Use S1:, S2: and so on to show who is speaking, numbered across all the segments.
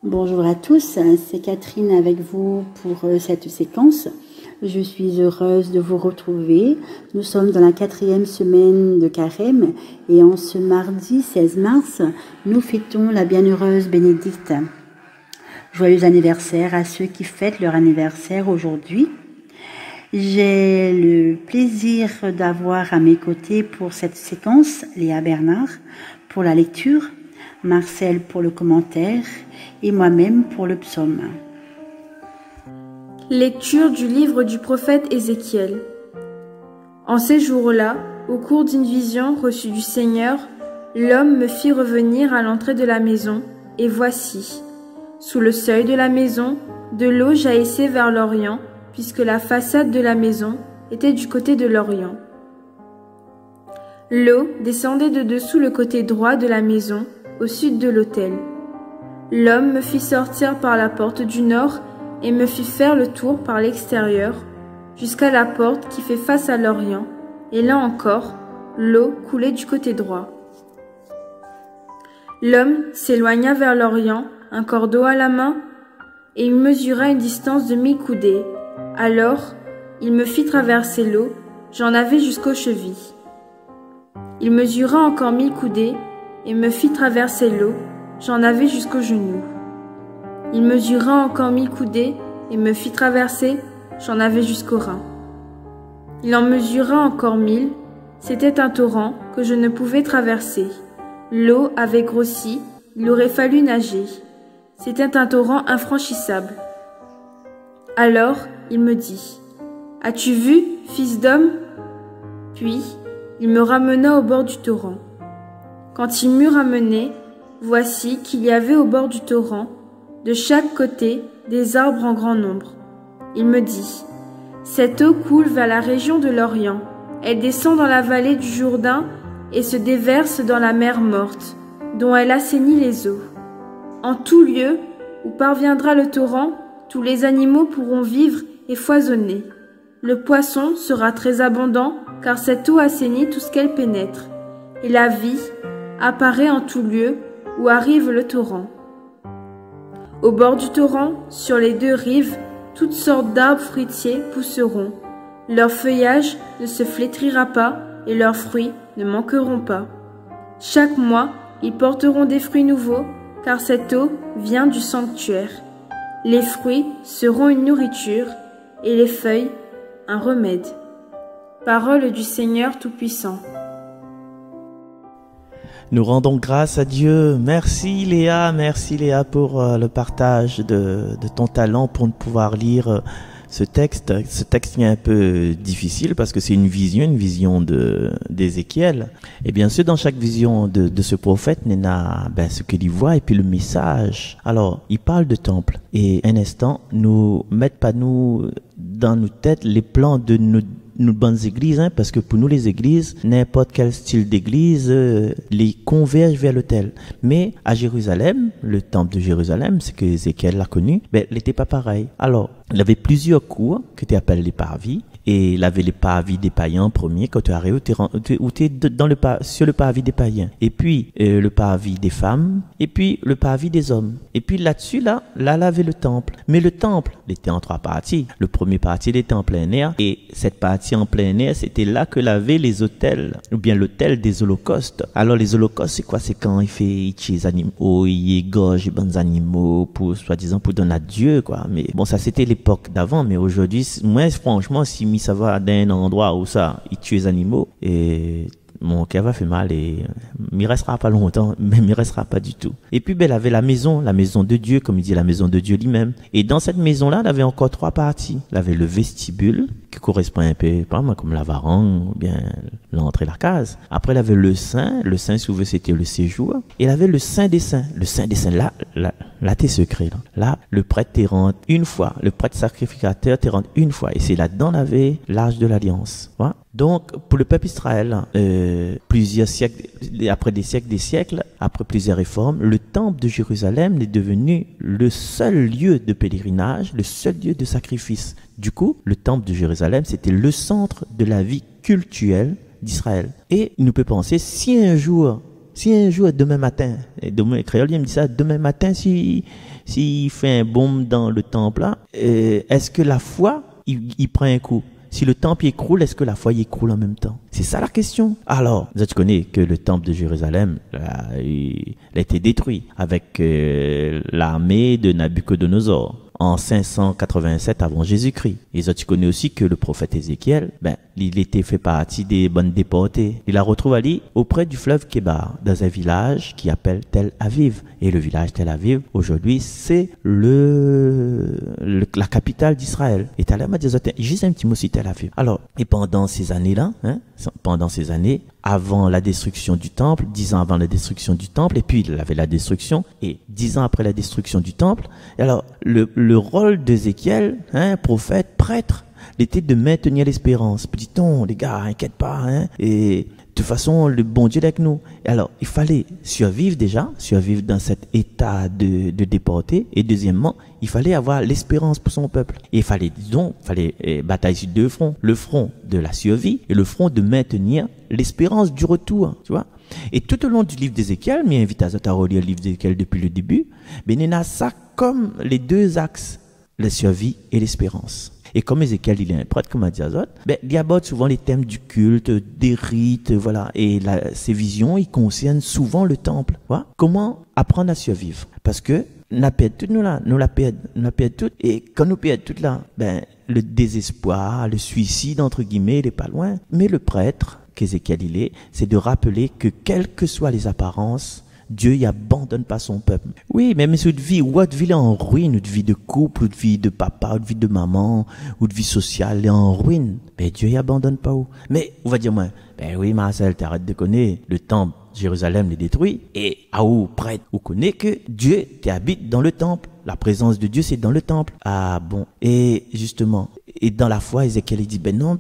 S1: Bonjour à tous, c'est Catherine avec vous pour cette séquence. Je suis heureuse de vous retrouver. Nous sommes dans la 4e semaine de Carême et en ce mardi 16 mars, nous fêtons la bienheureuse Bénédicte. Joyeux anniversaire à ceux qui fêtent leur anniversaire aujourd'hui. J'ai le plaisir d'avoir à mes côtés pour cette séquence Léa Bernard pour la lecture, Marcel pour le commentaire et moi-même pour le psaume.
S2: Lecture du livre du prophète Ézéchiel. En ces jours-là, au cours d'une vision reçue du Seigneur, l'homme me fit revenir à l'entrée de la maison, et voici, sous le seuil de la maison, de l'eau jaillissait vers l'Orient, puisque la façade de la maison était du côté de l'Orient. L'eau descendait de dessous le côté droit de la maison, au sud de l'autel. L'homme me fit sortir par la porte du nord et me fit faire le tour par l'extérieur, jusqu'à la porte qui fait face à l'Orient, et là encore, l'eau coulait du côté droit. L'homme s'éloigna vers l'Orient, un cordeau à la main, et il mesura une distance de 1000 coudées. Alors, il me fit traverser l'eau, j'en avais jusqu'aux chevilles. Il mesura encore 1000 coudées, et me fit traverser l'eau, j'en avais jusqu'aux genoux. Il mesura encore 1000 coudées, et me fit traverser, j'en avais jusqu'aux reins. Il en mesura encore 1000, c'était un torrent que je ne pouvais traverser. L'eau avait grossi, il aurait fallu nager. C'était un torrent infranchissable. Alors, il me dit, « As-tu vu, fils d'homme ?» Puis, il me ramena au bord du torrent. Quand il m'eut ramené, voici qu'il y avait au bord du torrent, de chaque côté, des arbres en grand nombre. Il me dit, « Cette eau coule vers la région de l'Orient. Elle descend dans la vallée du Jourdain et se déverse dans la mer morte, dont elle assainit les eaux. En tout lieu où parviendra le torrent, tous les animaux pourront vivre et foisonner. Le poisson sera très abondant, car cette eau assainit tout ce qu'elle pénètre. Et la vie apparaît en tout lieu où arrive le torrent. Au bord du torrent, sur les deux rives, toutes sortes d'arbres fruitiers pousseront. Leur feuillage ne se flétrira pas et leurs fruits ne manqueront pas. Chaque mois, ils porteront des fruits nouveaux, car cette eau vient du sanctuaire. Les fruits seront une nourriture et les feuilles un remède. Parole du Seigneur Tout-Puissant.
S3: Nous rendons grâce à Dieu. Merci Léa pour le partage de ton talent pour pouvoir lire ce texte. Ce texte est un peu difficile parce que c'est une vision d'Ézéchiel. Et bien sûr, dans chaque vision de ce prophète, il y a ce qu'il y voit et puis le message. Alors, il parle de temple. Et un instant, nous mettons pas dans nos têtes les plans de nos bonnes églises, parce que pour nous les églises, n'importe quel style d'église les converge vers l'autel. Mais à Jérusalem, le temple de Jérusalem, c'est que Ézéchiel l'a connu, il n'était pas pareil. Alors, il y avait plusieurs cours que tu appelles les parvis. Et il avait les parvis des païens en premier. Quand tu arrives, tu es sur le parvis des païens. Et puis, le parvis des femmes. Et puis, le parvis des hommes. Et puis, là-dessus, là, il y avait le temple. Mais le temple, il était en 3 parties. Le premier partie, il était en plein air. Et cette partie en plein air, c'était là que l'avaient les autels. Ou bien l'autel des holocaustes. Alors, les holocaustes, c'est quoi? C'est quand il tue les animaux, il égorge les bons animaux, soi-disant, pour donner à Dieu, quoi. Mais bon, ça, c'était l'époque d'avant. Mais aujourd'hui, moi, franchement, si ça va dans un endroit où ça, il tue les animaux et mon cœur va faire mal et il restera pas longtemps, même il restera pas du tout. Et puis, il avait la maison de Dieu, comme il dit, la maison de Dieu lui-même. Et dans cette maison-là, il avait encore 3 parties. Il avait le vestibule, qui correspond un peu, pas mal comme la varangue, ou bien l'entrée, la case. Après, il avait le saint, souvent c'était le séjour. Et il avait le saint des saints. Le saint des saints, là, t'es secret, là. Là, le prêtre te rentre une fois. Le prêtre sacrificateur te rentre une fois. Et c'est là-dedans, il avait l'arche de l'alliance. Voilà. Donc, pour le peuple Israël, plusieurs siècles, après des siècles, après plusieurs réformes, le temple de Jérusalem est devenu le seul lieu de pèlerinage, le seul lieu de sacrifice. Du coup, le temple de Jérusalem, c'était le centre de la vie cultuelle d'Israël. Et il nous peut penser, si un jour Si un jour, demain matin, et demain, créole, il me dit ça, demain matin, s'il fait un bombe dans le temple là, est-ce que la foi, il prend un coup? Si le temple écroule, est-ce que la foi y écroule en même temps? C'est ça la question. Alors, tu connais que le temple de Jérusalem, il a été détruit avec l'armée de Nabuchodonosor en 587 avant Jésus-Christ. Et tu connais aussi que le prophète Ézéchiel, il était fait partie des bonnes déportés. Il la retrouve Ali auprès du fleuve Kébar, dans un village qui appelle Tel Aviv. Et le village Tel Aviv, aujourd'hui, c'est la capitale d'Israël. Et Talha m'a dit, juste un petit mot sur Tel Aviv. Alors, et pendant ces années-là, avant la destruction du temple, 10 ans avant la destruction du temple, et puis il avait la destruction, et 10 ans après la destruction du temple, et alors le rôle d'Ézéchiel, prophète, prêtre, était de maintenir l'espérance. Dit-on, les gars, inquiète pas, et de toute façon, le bon Dieu est avec nous. Et alors, il fallait survivre dans cet état de déporté, et deuxièmement, il fallait avoir l'espérance pour son peuple. Et il fallait batailler sur deux fronts. Le front de la survie et le front de maintenir l'espérance du retour, tu vois. Et tout au long du livre d'Ézéchiel, mais invite à relire le livre d'Ézéchiel depuis le début, il y a ça comme les deux axes, la survie et l'espérance. Et comme Ézéchiel, il est un prêtre, comme a dit Azot, il aborde souvent les thèmes du culte, des rites, voilà. Et ces visions, ils concernent souvent le temple. Voilà. Comment apprendre à survivre? Parce que nous la perdons toutes, nous la perdons toutes. Et quand nous perdons toutes là, le désespoir, le suicide, entre guillemets, il n'est pas loin. Mais le prêtre, qu'Ézéchiel il est, c'est de rappeler que quelles que soient les apparences, Dieu n'abandonne pas son peuple. Oui, même si votre vie est en ruine, votre vie de couple, votre vie de papa, votre vie de maman, votre vie sociale est en ruine, mais Dieu n'abandonne pas où. Mais, on va dire moi, oui Marcel, t'arrêtes de connaître, le temple, Jérusalem est détruit, et à où prêtre, vous connaissez que Dieu t'habite dans le temple. La présence de Dieu, c'est dans le temple. Ah bon, et justement, et dans la foi, Ézéchiel dit, non,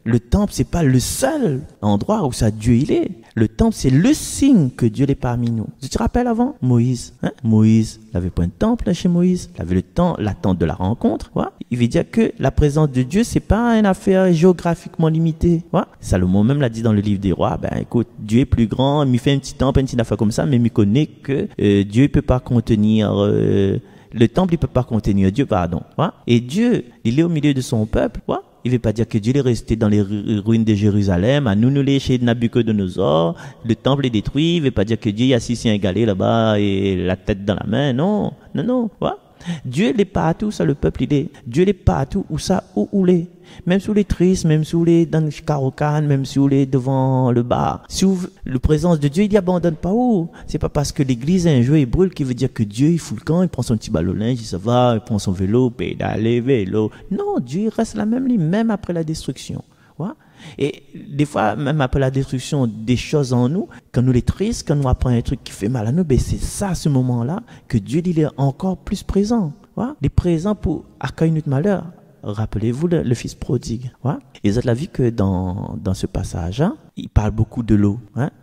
S3: le temple, c'est pas le seul endroit où ça Dieu il est. Le temple, c'est le signe que Dieu est parmi nous. Tu te rappelles avant? Moïse. Moïse n'avait pas un temple là, chez Moïse. Il avait la tente de la rencontre. Voilà. Il veut dire que la présence de Dieu, c'est pas une affaire géographiquement limitée. Voilà. Salomon même l'a dit dans le livre des rois. Écoute, Dieu est plus grand. Il fait un petit temple, une petite affaire comme ça, mais il connaît que Dieu ne peut pas contenir... le temple, il peut pas contenir Dieu, pardon. Voilà. Et Dieu, il est au milieu de son peuple. Voilà. Il ne veut pas dire que Dieu est resté dans les ruines de Jérusalem, à nous les chez Nabuchodonosor, le temple est détruit. Il ne veut pas dire que Dieu est assis sur un galet là-bas et la tête dans la main. Non, non, non. Voilà. Dieu n'est pas partout, ça le peuple il est. Dieu n'est pas partout où ça, où l'est. Même sous les tristes, même sous les dans le Karokan, même sous les devant le bar. Sous la présence de Dieu, il n'abandonne pas où. C'est pas parce que l'église un jour il brûle qu'il veut dire que Dieu il fout le camp, il prend son petit ballon linge, il se va, il prend son vélo, pédale, vélo. Non, Dieu il reste la même ligne, même après la destruction. Voilà. Et des fois, même après la destruction des choses en nous, quand nous les tristes, quand nous apprenons un truc qui fait mal à nous, c'est ça, à ce moment-là, que Dieu il est encore plus présent. Voilà. Il est présent pour accueillir notre malheur. Rappelez-vous le fils prodigue. Ouais. Et vous avez vu que dans ce passage-là, il parle beaucoup de l'eau.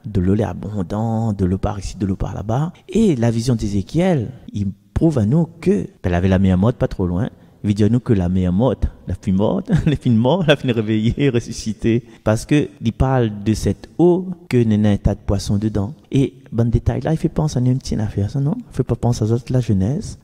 S3: De l'eau, l'abondant, de l'eau par ici, de l'eau par là-bas. Et la vision d'Ézéchiel, il prouve à nous que elle avait la meilleure mort pas trop loin. Il veut dire nous que la meilleure morte, la fin morte, la fin réveillée, ressuscitée. Parce que il parle de cette eau que il y a un tas de poissons dedans. Et bon détail là, il fait penser à une petite affaire, ça non? Il fait pas penser à la Genèse.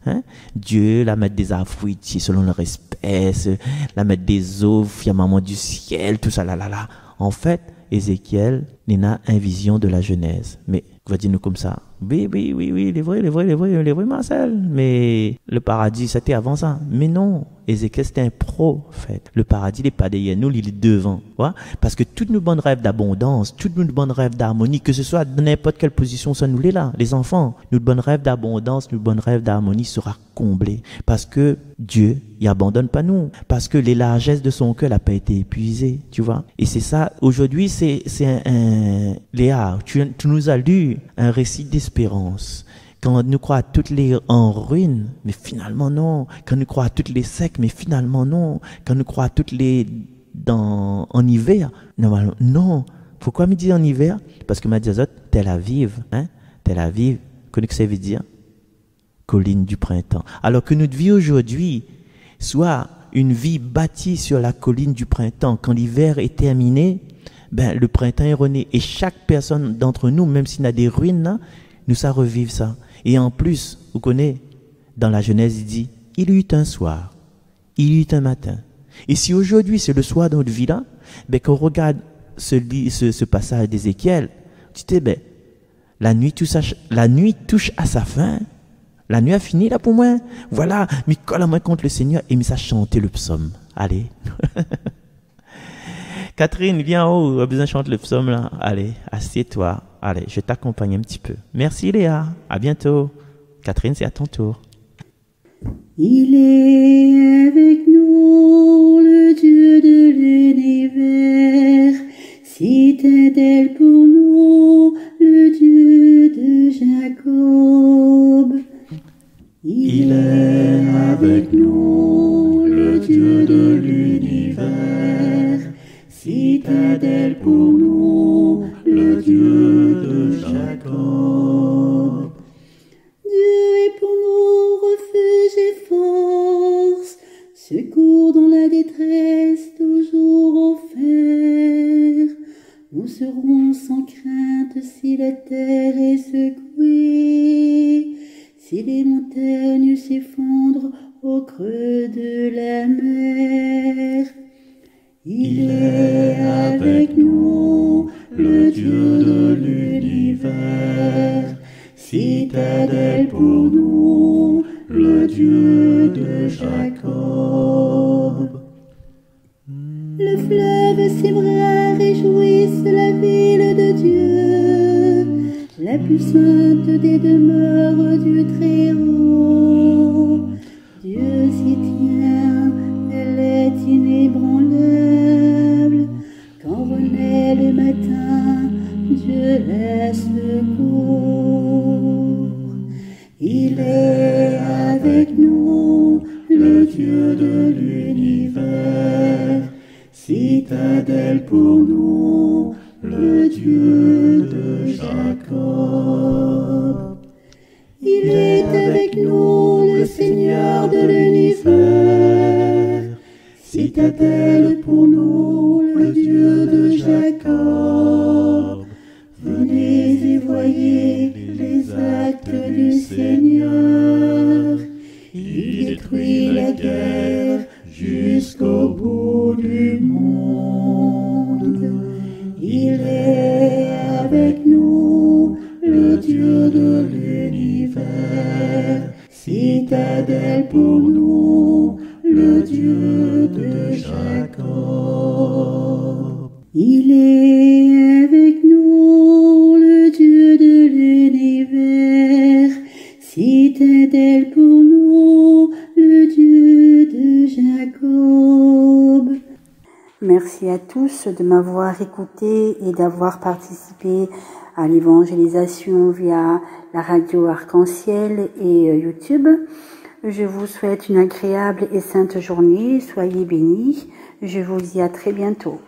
S3: Dieu la mettre des affruits selon leur espèce, la mettre des eaux, firmament du ciel, tout ça là. En fait, Ézéchiel, il a une vision de la Genèse. Mais on va dire nous comme ça. Oui, il est vrai, Marcel. Mais le paradis, c'était avant ça. Mais non, Ézéchiel, c'était un prophète. Le paradis, il n'est pas derrière nous, il est devant. Ouais? Parce que toutes nos bonnes rêves d'abondance, toutes nos bonnes rêves d'harmonie, que ce soit dans n'importe quelle position, ça nous l'est là, les enfants. Nos bonnes rêves d'abondance, nos bonnes rêves d'harmonie sera comblé. Parce que Dieu, il abandonne pas nous. Parce que les largesses de son cœur n'ont pas été épuisées, tu vois. Et c'est ça, aujourd'hui, c'est Léa, tu nous as lu un récit d'espérance. Quand nous croyons toutes les en ruine, mais finalement non. Quand nous croyons toutes les secs, mais finalement non. Quand nous croyons toutes les en hiver, normalement non. Pourquoi me dire en hiver? Parce que ma diazote, Tel Aviv, Tel Aviv, connais que ça veut dire? Colline du printemps. Alors que notre vie aujourd'hui soit une vie bâtie sur la colline du printemps, quand l'hiver est terminé, ben, le printemps est rené. Et chaque personne d'entre nous, même s'il y a des ruines, là, nous ça revive ça. Et en plus, vous connaissez, dans la Genèse, il dit, il y eut un soir, il y eut un matin. Et si aujourd'hui c'est le soir dans notre vie là, ben, quand on regarde ce passage d'Ézéchiel, tu te dis, ben, la nuit touche à sa fin. La nuit a fini là pour moi. Voilà, mais colle la main contre le Seigneur et me ça chanter le psaume. Allez. Catherine, viens en haut, on a besoin de chanter le psaume là. Allez, assieds-toi. Allez, je t'accompagne un petit peu. Merci Léa, à bientôt. Catherine, c'est à ton tour.
S1: Il est avec nous, le Dieu de l'univers, citadelle pour nous, le Dieu de Jacob.
S4: Il est avec nous, le Dieu de l'univers, citadelle pour nous, le Dieu de Jacob.
S1: Dieu est pour nous refuge et force, secours dans la détresse, toujours offert. Nous serons sans crainte si la terre est secouée, si les montagnes s'effondrent au creux de la mer.
S4: Il est avec nous, le Dieu de l'univers, citadelle pour nous, le Dieu de Jacob.
S1: Le fleuve ses bras réjouissent la ville de Dieu, la plus sainte des demeures du Très-Haut. Dieu s'y tient, elle est inébranlable. Quand renaît le matin, Dieu la secourt. Il est avec nous, le Dieu de l'univers, citadelle pour nous, le Dieu de Jacob. Il est avec nous, le Seigneur de l'univers, citadelle pour nous, le Dieu de Jacob. Venez et voyez les actes du Seigneur. Il détruit la guerre jusqu'au bout du monde. Il est avec nous, le Dieu de l'univers, citadelle pour nous, le Dieu de Jacob. Il est avec nous, le Dieu de l'univers, citadelle pour nous, le Dieu de Jacob. Merci à tous de m'avoir écouté et d'avoir participé à l'évangélisation via la radio Arc-en-Ciel et YouTube. Je vous souhaite une agréable et sainte journée. Soyez bénis. Je vous dis à très bientôt.